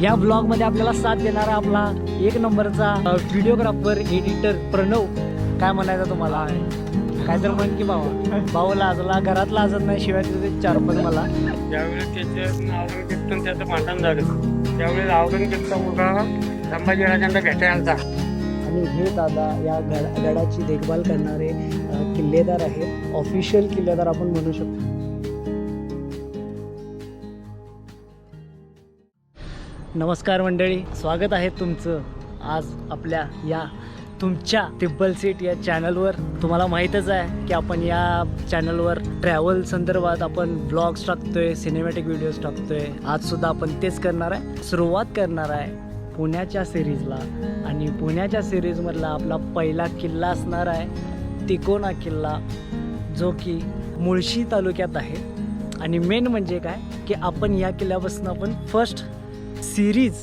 या ब्लॉग मध्ये आपल्याला साथ देणारा आपला एक नंबरचा व्हिडिओग्राफर एडिटर प्रणव. काय म्हणायचं तुम्हाला? काय तर म्हण की भाऊ लाजला, घरात लाजत नाही, शिवाय तिथे 4-5 मला. ज्यावेळेस त्याचं औरंगजेबचं त्याचं भांडण झालं त्यावेळेस औरंगजेबचा मुलगा संभाजीराजांना भेटायला आलता. आणि हे दादा या गडाची देखभाल करणारे किल्लेदार आहेत, ऑफिशियल किल्लेदार आपण म्हणू शकतो. नमस्कार मंडळी, स्वागत आहे तुमचं आज आपल्या या तुमच्या तिब्बल सीट या चॅनलवर. तुम्हाला माहीतच आहे की आपण या चॅनलवर ट्रॅव्हल संदर्भात आपण ब्लॉग्स टाकतोय, सिनेमॅटिक व्हिडिओज टाकतोय. आजसुद्धा आपण तेच करणार आहे. सुरुवात करणार आहे पुण्याच्या सिरीजला, आणि पुण्याच्या सिरीजमधला आपला पहिला किल्ला असणार आहे तिकोना किल्ला, जो की मुळशी तालुक्यात आहे. आणि मेन म्हणजे काय की आपण या किल्ल्यापासून आपण फर्स्ट सिरीज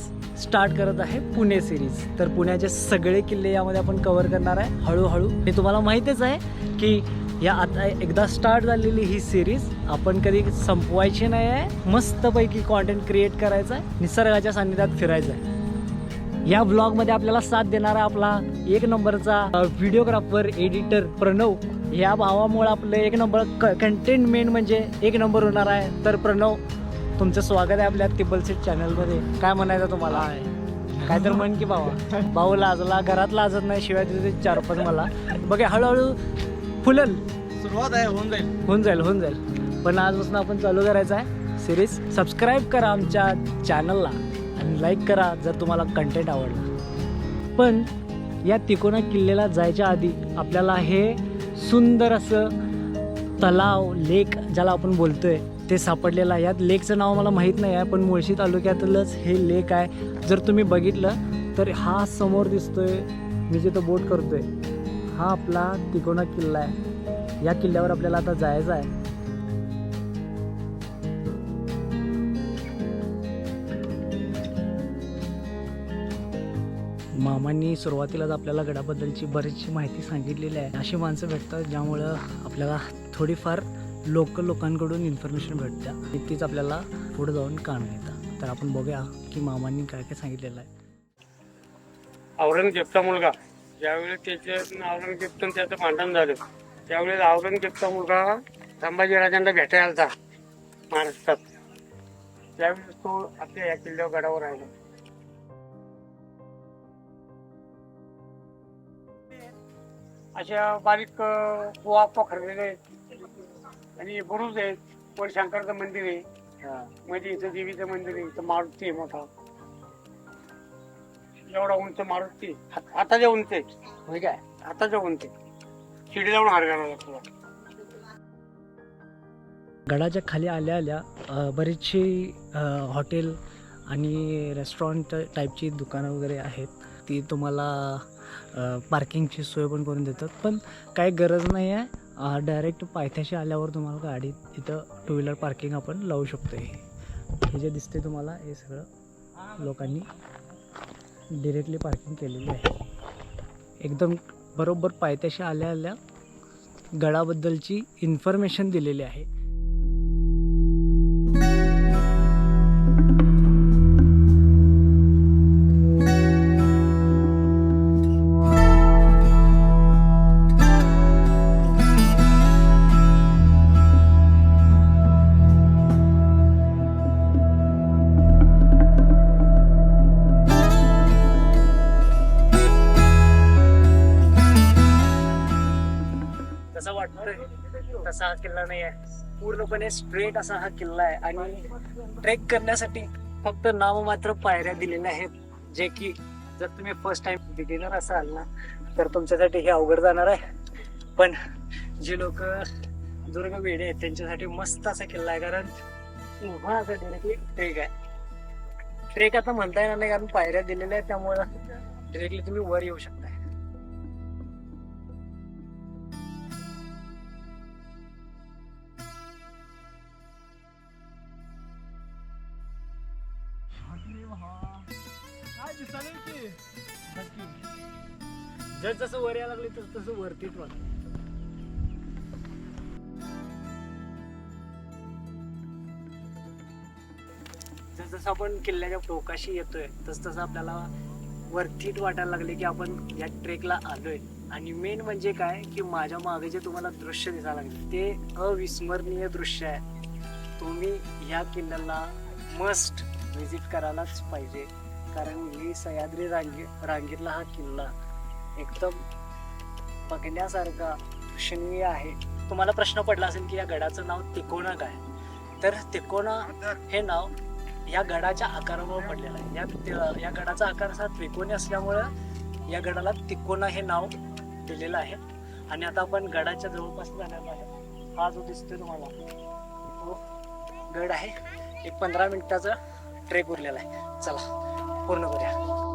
स्टार्ट करत आहे, पुणे सिरीज. तर पुण्याचे सगळे किल्ले यामध्ये आपण कव्हर करणार आहे हळूहळू. हे तुम्हाला माहीतच आहे की या आता एकदा स्टार्ट झालेली ही सिरीज आपण कधी संपवायची नाही आहे. मस्तपैकी कॉन्टेंट क्रिएट करायचं आहे, निसर्गाच्या सान्निध्यात फिरायचं आहे. या ब्लॉगमध्ये आपल्याला साथ देणारा आपला एक नंबरचा व्हिडिओग्राफर एडिटर प्रणव. या भावामुळे आपलं एक नंबर कंटेंट मेन म्हणजे एक नंबर होणार आहे. तर प्रणव, तुमचं स्वागत आहे आपल्या तिब्बल सीट चॅनलमध्ये. काय म्हणायचं तुम्हाला? काय तर म्हण की भाऊ लाजला, घरात लाजत नाही, शिवाय तिथे 4-5 मला. बघा हळूहळू फुलल, सुरुवात आहे, होऊन जाईल. पण आजपासून आपण चालू करायचं आहे सिरीज. सबस्क्राईब करा आमच्या चॅनलला आणि लाईक करा जर तुम्हाला कंटेंट आवडला. पण या तिकोना किल्ल्याला जायच्या आधी आपल्याला हे सुंदर असं तलाव, लेक ज्याला आपण बोलतोय ते सापडलेलं आहे. यात लेकचं नाव मला माहीत नाही आहे, पण मुळशी तालुक्यातलंच हे लेक आहे. जर तुम्ही बघितलं तर हा समोर दिसतोय, मी जिथं बोट करतोय, हा आपला तिकोना किल्ला आहे. या किल्ल्यावर आपल्याला आता जायचं आहे. मामांनी सुरुवातीलाच आपल्याला गडाबद्दलची बरीचशी माहिती सांगितलेली आहे. अशी माणसं भेटतात ज्यामुळं आपल्याला थोडीफार लोकांकडून इन्फॉर्मेशन भेटते, तीच आपल्याला पुढे जाऊन काम येतं. तर आपण बघूया की मामांनी काय काय सांगितलेलं आहे. औरंगजेबचा मुलगा ज्यावेळेस औरंगजेबचं त्याचं भांडण झालं त्यावेळेस औरंगजेबचा मुलगा संभाजीराजांना भेटायला आलता महाराष्ट्रात. त्यावेळेस तो आपल्या या किल्ल्यावर गडावर राहिला. अशा बारीक पोहा पोखरलेले आहेत आणि बुरुज आहेत. वर शंकरचं मंदिर आहे, मध्ये इथं देवीचं मंदिर आहे, इथं मारुती आहे मोठा, एवढा उंच मारुती, हाताच्या उंच आहे. होय काय? हाताच्या उंच शिडी लावून हार घालायला लागतो. गडाच्या खाली आल्या बरीचशी हॉटेल आणि रेस्टॉरंट टाईपची दुकानं वगैरे आहेत. ती तुम्हाला पार्किंगची सोय पण करून देतात, पण काही गरज नाही आहे. डायरेक्ट पायथ्याशी आल्यावर तुम्हाला गाडीत इथं 2 व्हीलर पार्किंग आपण लावू शकतो. हे जे दिसते तुम्हाला हे सगळं लोकांनी डिरेक्टली पार्किंग केलेली आहे. एकदम बरोबर पायथ्याशी आल्या गडाबद्दलची इन्फॉर्मेशन दिलेली आहे. तसा वाटतोय तसा हा किल्ला नाही आहे. पूर्णपणे स्ट्रेट असा हा किल्ला आहे आणि ट्रेक करण्यासाठी फक्त नाममात्र पायऱ्या दिलेल्या आहेत, जे की जर तुम्ही फर्स्ट टाइम बिगिनर असाल ना तर तुमच्यासाठी हे अवघड जाणार आहे. पण जे लोक दुर्ग वेडे आहेत त्यांच्यासाठी मस्त असा किल्ला आहे, कारण उभा असा डिरेक्टली ट्रेक आहे. ट्रेक आता म्हणता येणार नाही कारण पायऱ्या दिलेल्या आहेत, त्यामुळे डिरेक्टली तुम्ही वर येऊ शकता. जसं वर यायला लागले तसं वरतीच वाटत. जसं जसं आपण किल्ल्याच्या टोकाशी येतोय तसं आपल्याला वरतीच वाटायला लागले की आपण या ट्रेकला आलोय. आणि मेन म्हणजे काय की माझ्या मागे जे तुम्हाला दृश्य दिसायला लागले ते अविस्मरणीय दृश्य आहे. तुम्ही ह्या किल्ल्याला मस्ट व्हिजिट करायलाच पाहिजे, कारण ही सह्याद्री रांगेतला हा किल्ला एकदम बघण्यासारखा दर्शनीय आहे. तुम्हाला प्रश्न पडला असेल की या गडाचं नाव तिकोना काय, तर तिकोना हे नाव या गडाच्या आकारामुळे पडलेलं आहे. या गडाचा आकार असा त्रिकोणी असल्यामुळं या गडाला तिकोना हे नाव दिलेलं आहे. आणि आता आपण गडाच्या जवळपास जाणार आहे. हा जो दिसतोय तुम्हाला तो गड आहे. एक 15 मिनिटाचा ट्रेक उरलेला आहे. चला पूर्ण करूया.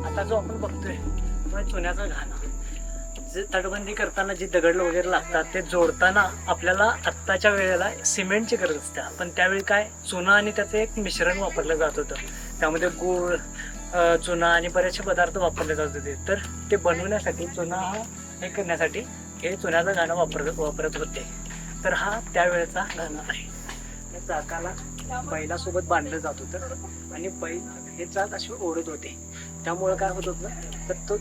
आता जो आपण बघतोय तो आहे चुन्याचा घाणा. जे तटबंदी करताना जे दगड वगैरे लागतात ते जोडताना आपल्याला आत्ताच्या वेळेला सिमेंटची गरज असते, पण त्यावेळी काय चुना आणि त्याचं एक मिश्रण वापरलं जात होतं. त्यामध्ये गूळ, चुना आणि बरेचसे पदार्थ वापरले जात होते. तर ते बनवण्यासाठी चुना हे करण्यासाठी हे चुन्याचा घाणा वापरत होते. तर हा त्यावेळेचा घाणा आहे. या चाकाला बैलासोबत बांधलं जात होतं आणि बैल हे चाक असे ओढत होते. त्यामुळे काय होत होतं तर तो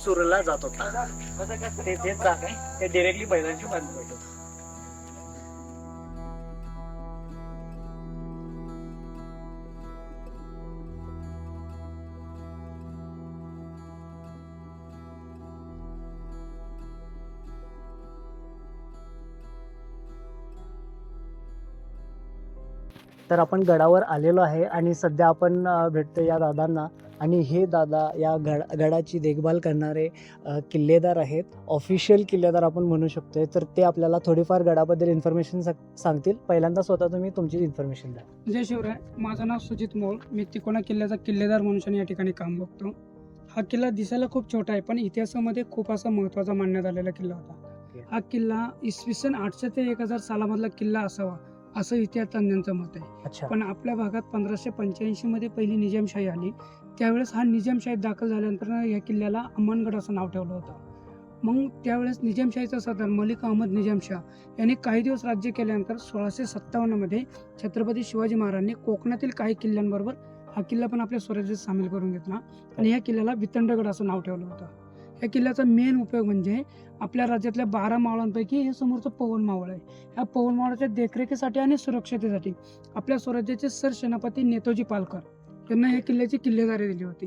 चुरला जात होता. ते जे चाक आहे ते डिरेक्टली बैलांशी बांधलं होतं. तर आपण गडावर आलेलो आहे आणि सध्या आपण भेटतो या दादांना. आणि हे दादा या गडाची देखभाल करणारे किल्लेदार आहेत, ऑफिशियल किल्लेदार आपण म्हणू शकतोय. तर ते आपल्याला थोडीफार गडाबद्दल इन्फॉर्मेशन सांगतील. पहिल्यांदा स्वतः तुम्ही तुमची इन्फॉर्मेशन द्या. जय शिवराय. माझं नाव सुजित मोळ. मी तिकोना किल्ल्याचा किल्लेदार म्हणून या ठिकाणी काम बघतो. हा किल्ला दिसायला खूप छोटा आहे, पण इतिहासामध्ये खूप असा महत्त्वाचा मानण्यात आलेला किल्ला होता. हा किल्ला इसवी सन 800 ते 1000 सालामधला किल्ला असावा असं इतिहास तज्ञांचं मत आहे. अच्छा. पण आपल्या भागात 1585 मध्ये पहिली निजामशाही आली. त्यावेळेस हा निजामशाहीत दाखल झाल्यानंतर या किल्ल्याला अमनगड असं नाव ठेवलं होतं. मग त्यावेळेस निजामशाहीचा सरदार मलिक अहमद निजामशाह यांनी काही दिवस राज्य केल्यानंतर 1657 मध्ये छत्रपती शिवाजी महाराजांनी कोकणातील काही किल्ल्यांबरोबर हा किल्ला पण आपल्या स्वराज्यात सामील करून घेतला आणि या किल्ल्याला वितंडगड असं नाव ठेवलं होतं. या किल्ल्याचा मेन उपयोग म्हणजे आपल्या राज्यातल्या 12 मावळांपैकी हे समोरचं पवन मावळ आहे. या पवन मावळाच्या देखरेखीसाठी आणि सुरक्षतेसाठी आपल्या स्वराज्याचे सरसेनापती नेताजी पालकर यांना या किल्ल्याची किल्लेदारी दिली होती.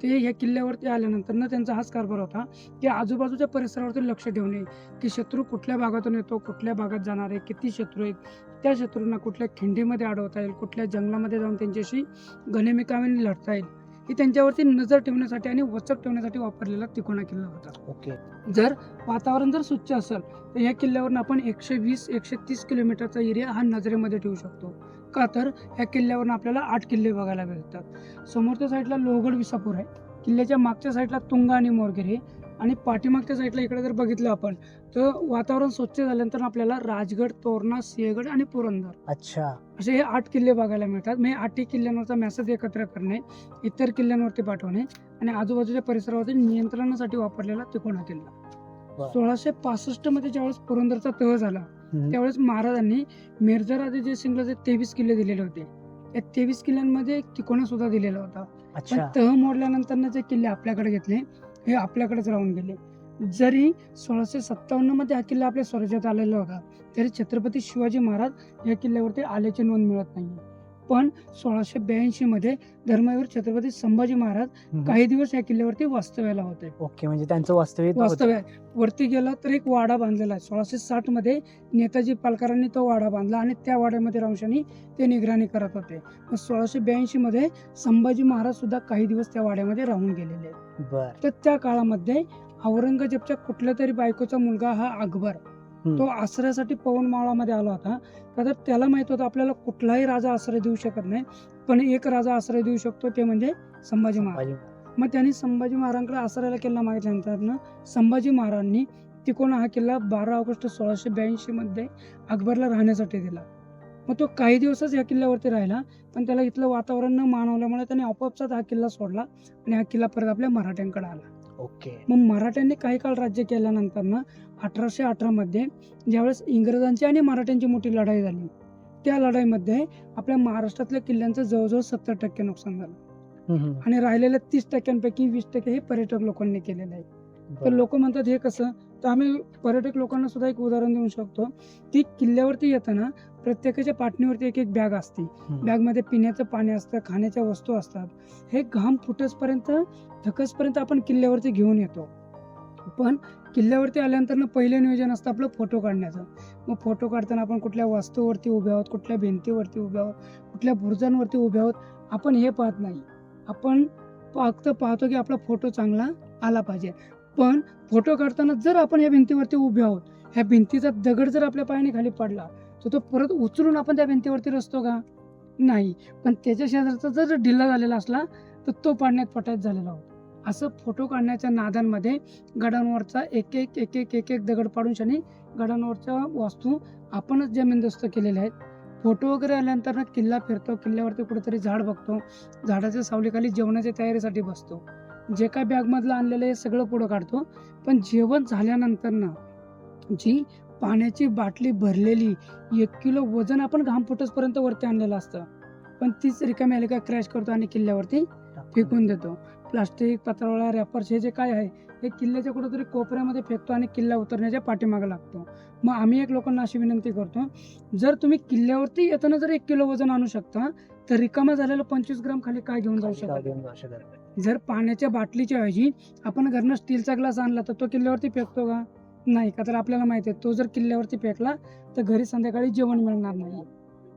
ते या किल्ल्यावरती आल्यानंतर त्यांचा हाच कारभार होता की आजूबाजूच्या परिसरावरती लक्ष ठेवणे, की शत्रू कुठल्या भागातून येतो, कुठल्या भागात जाणार आहे, किती शत्रू आहेत, त्या शत्रूंना कुठल्या खिंडीमध्ये अडवता येईल, कुठल्या जंगलामध्ये जाऊन त्यांच्याशी घनेमिकाने लढता येईल, ही त्यांच्यावरती नजर ठेवण्यासाठी आणि वचक ठेवण्यासाठी वापरलेला तिकोना किल्ला होता. ओके. जर वातावरण जर स्वच्छ असेल तर या किल्ल्यावरून आपण 120-130 किलोमीटरचा एरिया हा नजरेमध्ये ठेवू शकतो. का तर या किल्ल्यावरून आपल्याला 8 किल्ले बघायला मिळतात. समोरच्या साईडला लोहगड विसापूर आहे, किल्ल्याच्या मागच्या साईडला तुंगा आणि मोरगिरी, आणि पाठीमागच्या साईडला इकडे जर बघितलं आपण तर वातावरण स्वच्छ झाल्यानंतर आपल्याला राजगड, तोरणा, सिंहगड आणि पुरंदर अच्छा असे हे 8 किल्ले बघायला मिळतात. म्हणजे 8 किल्ल्यांवरचा मेसेज एकत्र करणे, इतर किल्ल्यांवरती पाठवणे आणि आजूबाजूच्या परिसरावरती नियंत्रणासाठी वापरलेला तिकोना किल्ला. 1665 मध्ये ज्यावेळेस पुरंदरचा तह झाला त्यावेळेस महाराजांनी मिर्झा राजे जयसिंगला जे 23 किल्ले दिलेले होते, या 23 किल्ल्यांमध्ये तिकोना सुद्धा दिलेला होता. पण तह मोडल्यानंतर जे किल्ले आपल्याकडे घेतले हे आपल्याकडेच राहून गेले. जरी 1657 मध्ये हा किल्ला आपल्या स्वराज्यात आलेला होता तरी छत्रपती शिवाजी महाराज या किल्ल्यावरती आल्याची नोंद मिळत नाही. पण 1682 मध्ये धर्मवीर छत्रपती संभाजी महाराज काही दिवस या किल्ल्यावरती वास्तव्याला होते. ओके, म्हणजे त्यांचं वास्तव्य वरती गेला तर एक वाडा बांधलेला आहे. 1660 मध्ये नेताजी पालकरांनी तो वाडा बांधला आणि त्या वाड्यामध्ये रामशानी ते निगराणी करत होते. 1682 मध्ये संभाजी महाराज सुद्धा काही दिवस त्या वाड्यामध्ये राहून गेलेले आहेत. तर त्या काळामध्ये औरंगजेबच्या कुठल्या तरी बायकोचा मुलगा हा अकबर, तो आश्रयासाठी पवनमाळामध्ये आला होता. तर त्याला माहित होतं आपल्याला कुठलाही राजा आश्रय देऊ शकत नाही, पण एक राजा आश्रय देऊ शकतो, ते म्हणजे संभाजी महाराज. मग त्यांनी संभाजी महाराजांकडे आश्रयाला किल्ला मागितल्यानंतर संभाजी महाराजांनी तिकोना हा किल्ला 12 ऑगस्ट 1682 मध्ये अकबरला राहण्यासाठी दिला. मग तो काही दिवसच या किल्ल्यावरती राहिला, पण त्याला इथलं वातावरण न मानवल्यामुळे त्याने आपोआपचाच हा किल्ला सोडला आणि हा किल्ला परत आपल्या मराठ्यांकडे आला. ओके. मग मराठ्यांनी काही काळ राज्य केल्यानंतर 1818 मध्ये ज्यावेळेस इंग्रजांची आणि मराठ्यांची मोठी लढाई झाली, त्या लढाईमध्ये आपल्या महाराष्ट्रातल्या किल्ल्यांचं जवळजवळ 70% नुकसान झालं आणि राहिलेल्या 30%पैकी 20% हे पर्यटक लोकांनी केलेलं आहे. तर लोक म्हणतात हे कसं, तर आम्ही पर्यटक लोकांना सुद्धा एक उदाहरण देऊ शकतो की किल्ल्यावरती येताना प्रत्येकाच्या पाटणीवरती एक बॅग असते. बॅगमध्ये पिण्याचं पाणी असतं, खाण्याच्या वस्तू असतात. हे घाम फुटसपर्यंत थकसपर्यंत आपण किल्ल्यावरती घेऊन येतो. पण किल्ल्यावरती आल्यानंतर पहिले नियोजन असतं आपलं फोटो काढण्याचं. मग फोटो काढताना आपण कुठल्या वस्तूवरती उभ्या आहोत, कुठल्या भिंतीवरती उभ्या आहोत, कुठल्या बुरुजांवरती उभ्या आहोत, आपण हे पाहत नाही. आपण फक्त पाहतो की आपला फोटो चांगला आला पाहिजे. पण फोटो काढताना जर आपण या भिंतीवरती उभे आहोत, ह्या भिंतीचा दगड जर आपल्या पायाने खाली पडला तर तो परत उचलून आपण त्या भिंतीवरती रचतो का? नाही. पण त्याच्या शेजारचा जर ढिल्ला झालेला असला तर तो पाडण्यात पटायत झालेला होता. असं फोटो काढण्याच्या नादांमध्ये गडांवरचा एक एक दगड पाडून शनी गडांवरच्या वस्तू आपणच जमीनदोस्त केलेल्या आहेत. फोटो वगैरे आल्यानंतर किल्ला फिरतो, किल्ल्यावरती कुठेतरी झाड बघतो, झाडाच्या सावलीखाली जेवणाच्या तयारीसाठी बसतो. जे काय बॅगमधलं आणलेलं आहे सगळं पुढं काढतो. पण जेवण झाल्यानंतर जी पाण्याची बाटली भरलेली 1 किलो वजन आपण घाम फुटसपर्यंत वरती आणलेलं असतं, पण तीच रिकामी आली का क्रॅश करतो आणि किल्ल्यावरती फेकून देतो. प्लास्टिक, पत्रावळ्या, रॅपर्स हे जे काय आहे हे किल्ल्याच्या कुठेतरी कोपऱ्यामध्ये फेकतो आणि किल्ला उतरण्याच्या पाठीमागे लागतो. मग आम्ही एक लोकांना अशी विनंती करतो, जर तुम्ही किल्ल्यावरती येताना जर 1 किलो वजन आणू शकता तर रिकामा झालेलं 25 ग्राम खाली काय घेऊन जाऊ शकता? जर पाण्याच्या बाटलीच्या ऐवजी आपण घरनं स्टीलचा ग्लास आणला तर तो किल्ल्यावरती फेकतो का? नाही. का तर आपल्याला माहिती आहे तो जर किल्ल्यावरती फेकला तर घरी संध्याकाळी जेवण मिळणार नाही.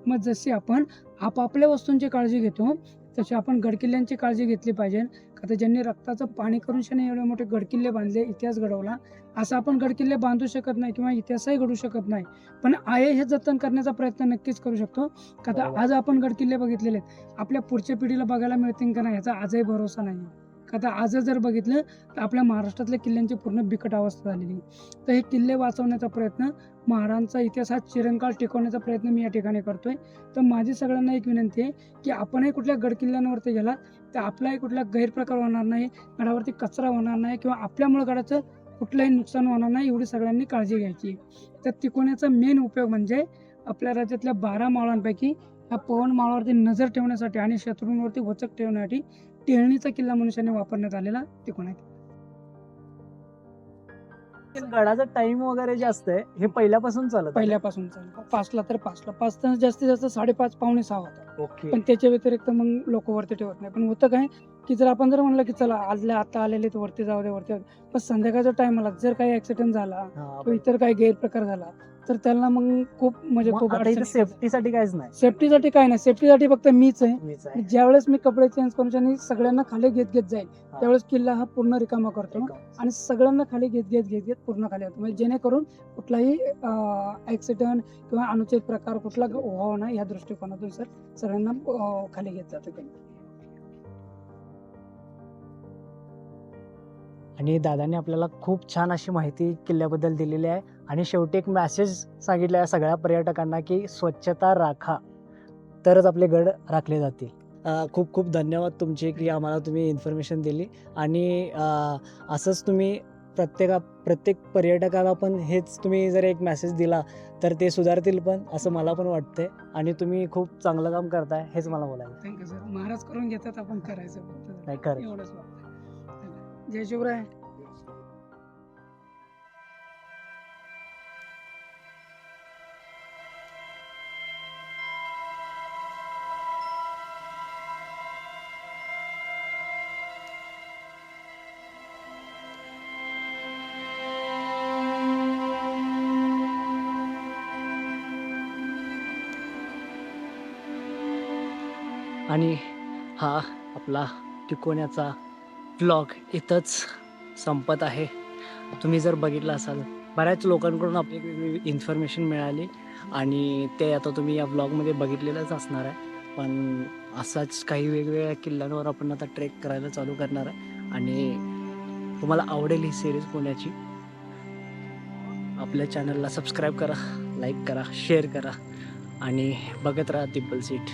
मग जशी आपण आपापल्या वस्तूंची काळजी घेतो तशी आपण गडकिल्ल्यांची काळजी घेतली पाहिजे. का तर ज्यांनी रक्ताचं पाणी करून शनी एवढे मोठे गडकिल्ले बांधले, इतिहास घडवला, असं आपण गडकिल्ले बांधू शकत नाही किंवा इतिहासही घडू शकत नाही. पण आहे हे जतन करण्याचा प्रयत्न नक्कीच करू शकतो. का तर आज आपण गडकिल्ले बघितलेले आहेत, आपल्या पुढच्या पिढीला बघायला मिळतील का नाही याचा आजही भरोसा नाही. का तर आज जर बघितलं तर आपल्या महाराष्ट्रातल्या किल्ल्यांची पूर्ण बिकट अवस्था झालेली. तर हे किल्ले वाचवण्याचा प्रयत्न, महाराजांचा इतिहास हा चिरंकाळ टिकवण्याचा प्रयत्न मी या ठिकाणी करतोय. तर माझी सगळ्यांना एक विनंती आहे की आपणही कुठल्या गडकिल्ल्यांवरती गेला तर आपलाही कुठला गैरप्रकार होणार नाही, गडावरती कचरा होणार नाही किंवा आपल्यामुळे गडाचं कुठलंही नुकसान होणार नाही, एवढी सगळ्यांनी काळजी घ्यायची. तर तिकोण्याचा मेन उपयोग म्हणजे आपल्या राज्यातल्या 12 मावळांपैकी ह्या पवन मावळावरती नजर ठेवण्यासाठी आणि शत्रूंवरती वचक ठेवण्यासाठी टेहळणीचा किल्ला मनुष्याने वापरण्यात आलेला तिकोणा आहे. गडाचा टाइम वगैरे जे असतंय हे पहिल्यापासून चालत पहिल्यापासून चालतं. 5ला तर 5 तर जास्तीत जास्त 5:30 पावणे 6 होता. ओके. पण त्याच्या व्यतिरिक्त मग लोक वरती ठेवत नाही. पण होतं काय की जर आपण जर म्हणलं की चला आता आलेले तर वरती जाऊ दे पण संध्याकाळच्या टायमाला जर काही ऍक्सिडेंट झाला किंवा इतर काही गैरप्रकार झाला तर त्यांना मग खूप खूप सेफ्टीसाठी काहीच नाही. सेफ्टीसाठी काय नाही, सेफ्टीसाठी फक्त मीच आहे. ज्यावेळेस मी कपडे चेंज करून आणि सगळ्यांना खाली घेत जाईल त्यावेळेस किल्ला हा पूर्ण रिकामा करतो आणि सगळ्यांना खाली घेत पूर्ण खाली होतो, म्हणजे जेणेकरून कुठलाही ऍक्सिडेंट किंवा अनुचित प्रकार कुठला व्हावा नाही या दृष्टिकोनातून सगळ्यांना खाली घेत जातो. आणि दादाने आपल्याला खूप छान अशी माहिती किल्ल्याबद्दल दिलेली आहे आणि शेवटी एक मेसेज सांगितला आहे सगळ्या पर्यटकांना की स्वच्छता राखा तरच आपले गड राखले जातील. खूप खूप धन्यवाद तुमचे की आम्हाला तुम्ही इन्फॉर्मेशन दिली आणि असंच तुम्ही प्रत्येक पर्यटकाला पण हेच तुम्ही जर एक मेसेज दिला तर ते सुधारतील पण असं मला पण वाटतंय आणि तुम्ही खूप चांगलं काम करताय हेच मला बोलायचं. Thank you sir. महाराज करून घेतात आपण करायचं नाही खरं. एवढंच वाटतं. जय शिवराय. आणि हा आपला तिकोण्याचा व्लॉग इथंच संपत आहे. तुम्ही जर बघितलं असाल बऱ्याच लोकांकडून आपली वेगवेगळी इन्फॉर्मेशन मिळाली आणि ते आता तुम्ही या ब्लॉगमध्ये बघितलेलंच असणार आहे. पण असाच काही वेगवेगळ्या किल्ल्यांवर आपण आता ट्रेक करायला चालू करणार आहे आणि तुम्हाला आवडेल ही सिरीज पुण्याची. आपल्या चॅनलला सबस्क्राईब करा, लाईक करा, शेअर करा आणि बघत राहा तिब्बल सीट.